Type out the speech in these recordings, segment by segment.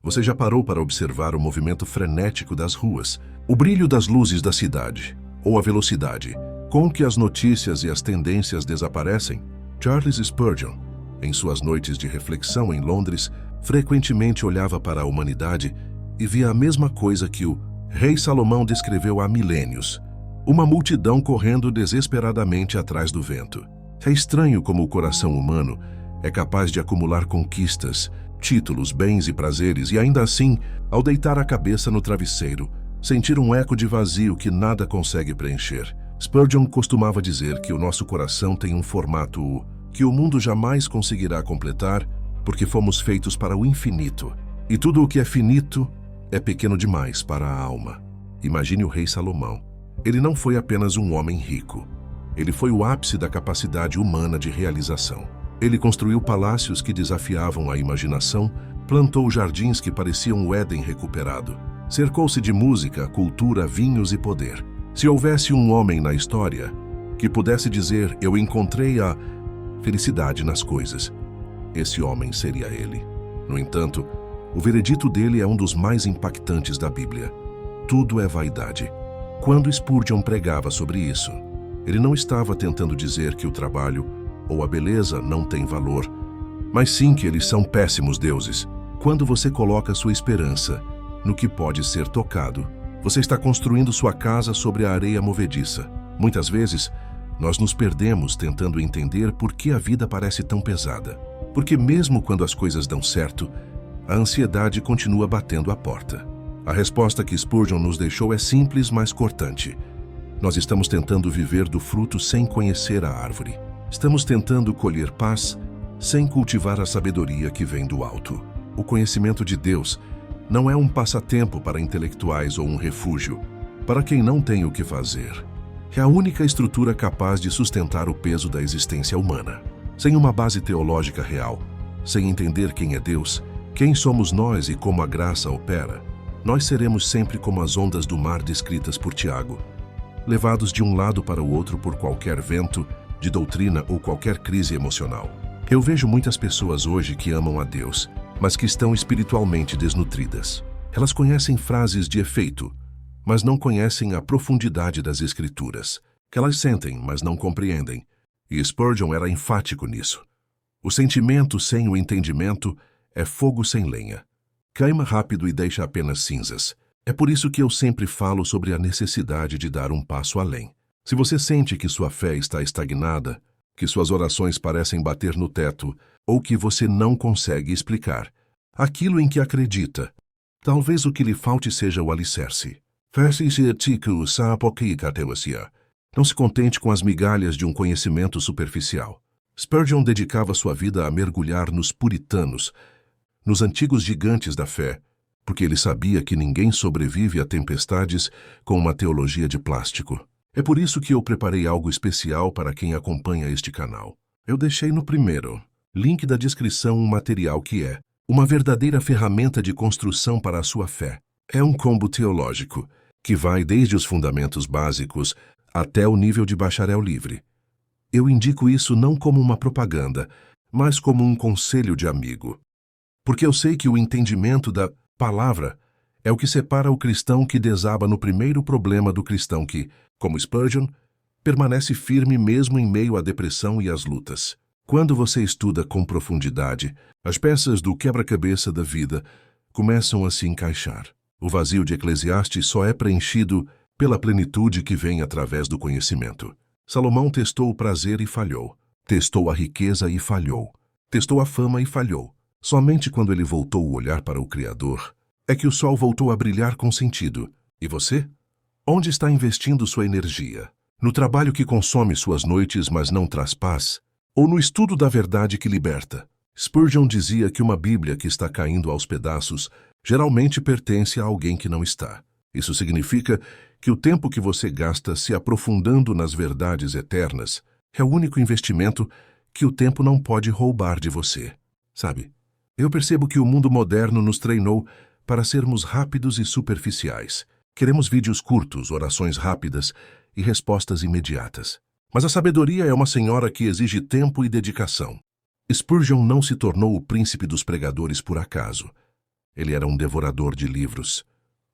Você já parou para observar o movimento frenético das ruas, o brilho das luzes da cidade, ou a velocidade com que as notícias e as tendências desaparecem? Charles Spurgeon, em suas noites de reflexão em Londres, frequentemente olhava para a humanidade e via a mesma coisa que o rei Salomão descreveu há milênios: uma multidão correndo desesperadamente atrás do vento. É estranho como o coração humano é capaz de acumular conquistas, títulos, bens e prazeres, e ainda assim, ao deitar a cabeça no travesseiro, sentir um eco de vazio que nada consegue preencher. Spurgeon costumava dizer que o nosso coração tem um formato que o mundo jamais conseguirá completar, porque fomos feitos para o infinito. E tudo o que é finito é pequeno demais para a alma. Imagine o rei Salomão. Ele não foi apenas um homem rico. Ele foi o ápice da capacidade humana de realização. Ele construiu palácios que desafiavam a imaginação, plantou jardins que pareciam o Éden recuperado, cercou-se de música, cultura, vinhos e poder. Se houvesse um homem na história que pudesse dizer: "Eu encontrei a felicidade nas coisas", esse homem seria ele. No entanto, o veredito dele é um dos mais impactantes da Bíblia. Tudo é vaidade. Quando Spurgeon pregava sobre isso, ele não estava tentando dizer que o trabalho ou a beleza não têm valor, mas sim que eles são péssimos deuses. Quando você coloca sua esperança no que pode ser tocado, você está construindo sua casa sobre a areia movediça. Muitas vezes, nós nos perdemos tentando entender por que a vida parece tão pesada. Porque mesmo quando as coisas dão certo, a ansiedade continua batendo à porta. A resposta que Spurgeon nos deixou é simples, mas cortante. Nós estamos tentando viver do fruto sem conhecer a árvore. Estamos tentando colher paz sem cultivar a sabedoria que vem do alto. O conhecimento de Deus não é um passatempo para intelectuais ou um refúgio para quem não tem o que fazer. É a única estrutura capaz de sustentar o peso da existência humana. Sem uma base teológica real, sem entender quem é Deus, quem somos nós e como a graça opera, nós seremos sempre como as ondas do mar descritas por Tiago, levados de um lado para o outro por qualquer vento de doutrina ou qualquer crise emocional. Eu vejo muitas pessoas hoje que amam a Deus, mas que estão espiritualmente desnutridas. Elas conhecem frases de efeito, mas não conhecem a profundidade das Escrituras, que elas sentem, mas não compreendem. E Spurgeon era enfático nisso. O sentimento sem o entendimento é fogo sem lenha. Queima rápido e deixa apenas cinzas. É por isso que eu sempre falo sobre a necessidade de dar um passo além. Se você sente que sua fé está estagnada, que suas orações parecem bater no teto, ou que você não consegue explicar aquilo em que acredita, talvez o que lhe falte seja o alicerce. Não se contente com as migalhas de um conhecimento superficial. Spurgeon dedicava sua vida a mergulhar nos puritanos, nos antigos gigantes da fé, porque ele sabia que ninguém sobrevive a tempestades com uma teologia de plástico. É por isso que eu preparei algo especial para quem acompanha este canal. Eu deixei no primeiro link da descrição um material que é uma verdadeira ferramenta de construção para a sua fé. É um combo teológico que vai desde os fundamentos básicos até o nível de bacharel livre. Eu indico isso não como uma propaganda, mas como um conselho de amigo. Porque eu sei que o entendimento da palavra é o que separa o cristão que desaba no primeiro problema do cristão que, como Spurgeon, permanece firme mesmo em meio à depressão e às lutas. Quando você estuda com profundidade, as peças do quebra-cabeça da vida começam a se encaixar. O vazio de Eclesiastes só é preenchido pela plenitude que vem através do conhecimento. Salomão testou o prazer e falhou. Testou a riqueza e falhou. Testou a fama e falhou. Somente quando ele voltou o olhar para o Criador é que o sol voltou a brilhar com sentido. E você? Onde está investindo sua energia? No trabalho que consome suas noites, mas não traz paz? Ou no estudo da verdade que liberta? Spurgeon dizia que uma Bíblia que está caindo aos pedaços geralmente pertence a alguém que não está. Isso significa que o tempo que você gasta se aprofundando nas verdades eternas é o único investimento que o tempo não pode roubar de você. Sabe? Eu percebo que o mundo moderno nos treinou para sermos rápidos e superficiais. Queremos vídeos curtos, orações rápidas e respostas imediatas. Mas a sabedoria é uma senhora que exige tempo e dedicação. Spurgeon não se tornou o príncipe dos pregadores por acaso. Ele era um devorador de livros,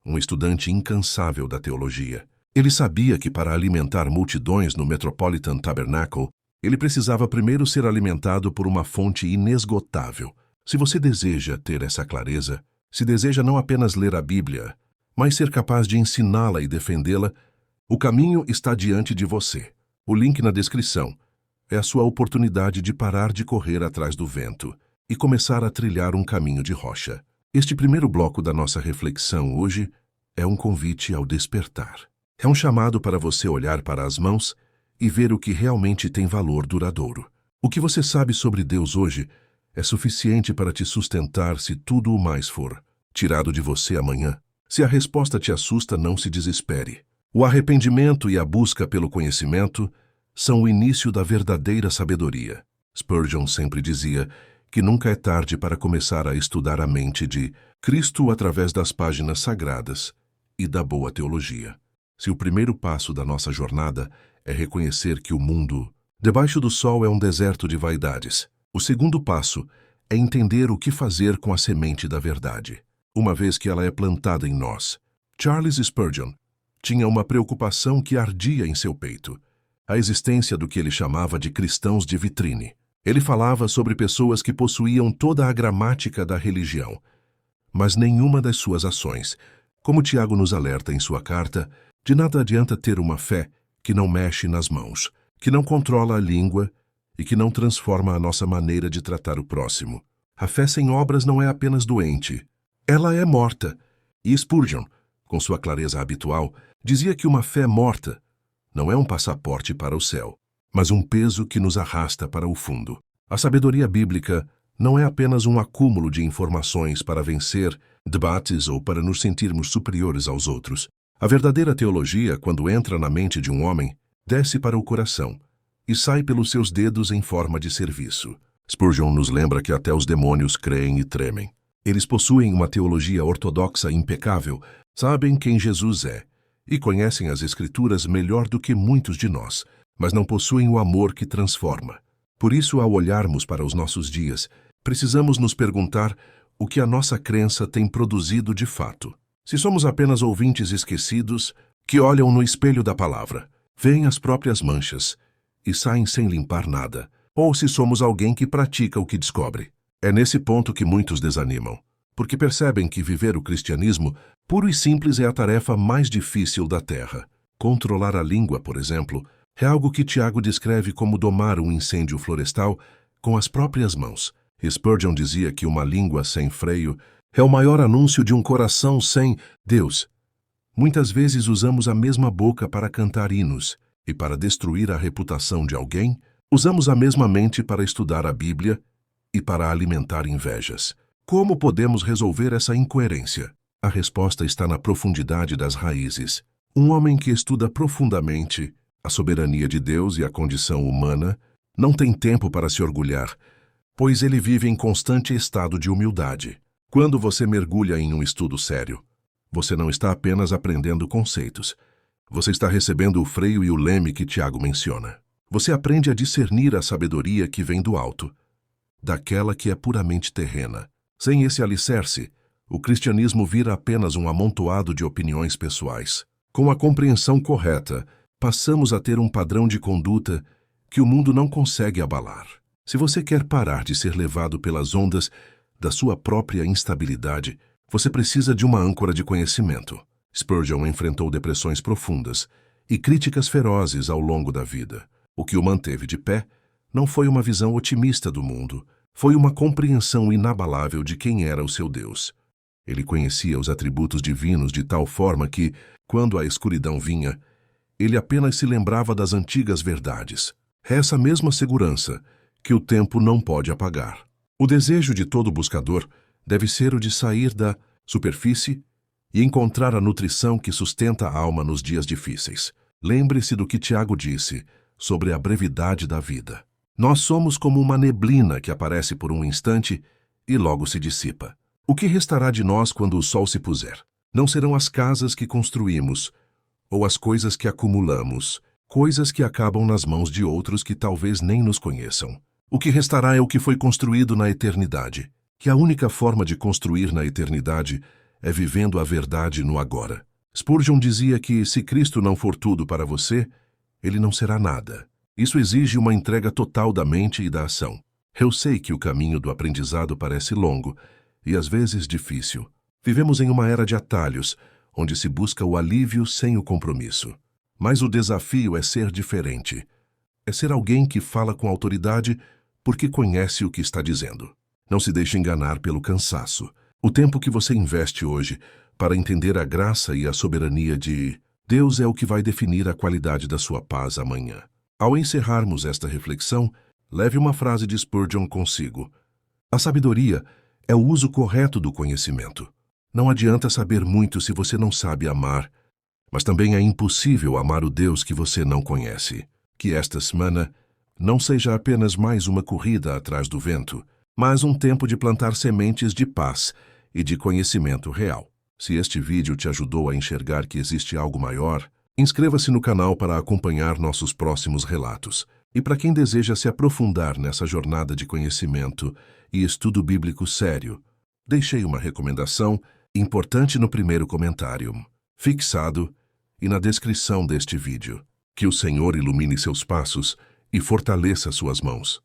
um estudante incansável da teologia. Ele sabia que para alimentar multidões no Metropolitan Tabernacle, ele precisava primeiro ser alimentado por uma fonte inesgotável. Se você deseja ter essa clareza, se deseja não apenas ler a Bíblia, mas ser capaz de ensiná-la e defendê-la, o caminho está diante de você. O link na descrição é a sua oportunidade de parar de correr atrás do vento e começar a trilhar um caminho de rocha. Este primeiro bloco da nossa reflexão hoje é um convite ao despertar. É um chamado para você olhar para as mãos e ver o que realmente tem valor duradouro. O que você sabe sobre Deus hoje é suficiente para te sustentar se tudo o mais for tirado de você amanhã. Se a resposta te assusta, não se desespere. O arrependimento e a busca pelo conhecimento são o início da verdadeira sabedoria. Spurgeon sempre dizia que nunca é tarde para começar a estudar a mente de Cristo através das páginas sagradas e da boa teologia. Se o primeiro passo da nossa jornada é reconhecer que o mundo debaixo do sol é um deserto de vaidades, o segundo passo é entender o que fazer com a semente da verdade, uma vez que ela é plantada em nós. Charles Spurgeon tinha uma preocupação que ardia em seu peito, a existência do que ele chamava de cristãos de vitrine. Ele falava sobre pessoas que possuíam toda a gramática da religião, mas nenhuma das suas ações. Como Tiago nos alerta em sua carta, de nada adianta ter uma fé que não mexe nas mãos, que não controla a língua e que não transforma a nossa maneira de tratar o próximo. A fé sem obras não é apenas doente, ela é morta. E Spurgeon, com sua clareza habitual, dizia que uma fé morta não é um passaporte para o céu, mas um peso que nos arrasta para o fundo. A sabedoria bíblica não é apenas um acúmulo de informações para vencer debates ou para nos sentirmos superiores aos outros. A verdadeira teologia, quando entra na mente de um homem, desce para o coração e sai pelos seus dedos em forma de serviço. Spurgeon nos lembra que até os demônios creem e tremem. Eles possuem uma teologia ortodoxa impecável, sabem quem Jesus é e conhecem as Escrituras melhor do que muitos de nós, mas não possuem o amor que transforma. Por isso, ao olharmos para os nossos dias, precisamos nos perguntar o que a nossa crença tem produzido de fato. Se somos apenas ouvintes esquecidos, que olham no espelho da palavra, veem as próprias manchas e saem sem limpar nada, ou se somos alguém que pratica o que descobre. É nesse ponto que muitos desanimam, porque percebem que viver o cristianismo puro e simples é a tarefa mais difícil da terra. Controlar a língua, por exemplo, é algo que Tiago descreve como domar um incêndio florestal com as próprias mãos. Spurgeon dizia que uma língua sem freio é o maior anúncio de um coração sem Deus. Muitas vezes usamos a mesma boca para cantar hinos, e para destruir a reputação de alguém, usamos a mesma mente para estudar a Bíblia e para alimentar invejas. Como podemos resolver essa incoerência? A resposta está na profundidade das raízes. Um homem que estuda profundamente a soberania de Deus e a condição humana não tem tempo para se orgulhar, pois ele vive em constante estado de humildade. Quando você mergulha em um estudo sério, você não está apenas aprendendo conceitos. Você está recebendo o freio e o leme que Tiago menciona. Você aprende a discernir a sabedoria que vem do alto, daquela que é puramente terrena. Sem esse alicerce, o cristianismo vira apenas um amontoado de opiniões pessoais. Com a compreensão correta, passamos a ter um padrão de conduta que o mundo não consegue abalar. Se você quer parar de ser levado pelas ondas da sua própria instabilidade, você precisa de uma âncora de conhecimento. Spurgeon enfrentou depressões profundas e críticas ferozes ao longo da vida. O que o manteve de pé não foi uma visão otimista do mundo, foi uma compreensão inabalável de quem era o seu Deus. Ele conhecia os atributos divinos de tal forma que, quando a escuridão vinha, ele apenas se lembrava das antigas verdades. É essa mesma segurança que o tempo não pode apagar. O desejo de todo buscador deve ser o de sair da superfície e encontrar a nutrição que sustenta a alma nos dias difíceis. Lembre-se do que Tiago disse sobre a brevidade da vida. Nós somos como uma neblina que aparece por um instante e logo se dissipa. O que restará de nós quando o sol se puser? Não serão as casas que construímos ou as coisas que acumulamos, coisas que acabam nas mãos de outros que talvez nem nos conheçam. O que restará é o que foi construído na eternidade. que a única forma de construir na eternidade é vivendo a verdade no agora. Spurgeon dizia que se Cristo não for tudo para você, ele não será nada. Isso exige uma entrega total da mente e da ação. Eu sei que o caminho do aprendizado parece longo e às vezes difícil. Vivemos em uma era de atalhos, onde se busca o alívio sem o compromisso. Mas o desafio é ser diferente. É ser alguém que fala com autoridade porque conhece o que está dizendo. Não se deixe enganar pelo cansaço. O tempo que você investe hoje para entender a graça e a soberania de Deus é o que vai definir a qualidade da sua paz amanhã. Ao encerrarmos esta reflexão, leve uma frase de Spurgeon consigo. A sabedoria é o uso correto do conhecimento. Não adianta saber muito se você não sabe amar, mas também é impossível amar o Deus que você não conhece. Que esta semana não seja apenas mais uma corrida atrás do vento, mas um tempo de plantar sementes de paz e de conhecimento real. Se este vídeo te ajudou a enxergar que existe algo maior, inscreva-se no canal para acompanhar nossos próximos relatos. E para quem deseja se aprofundar nessa jornada de conhecimento e estudo bíblico sério, deixei uma recomendação importante no primeiro comentário, fixado e na descrição deste vídeo. Que o Senhor ilumine seus passos e fortaleça suas mãos.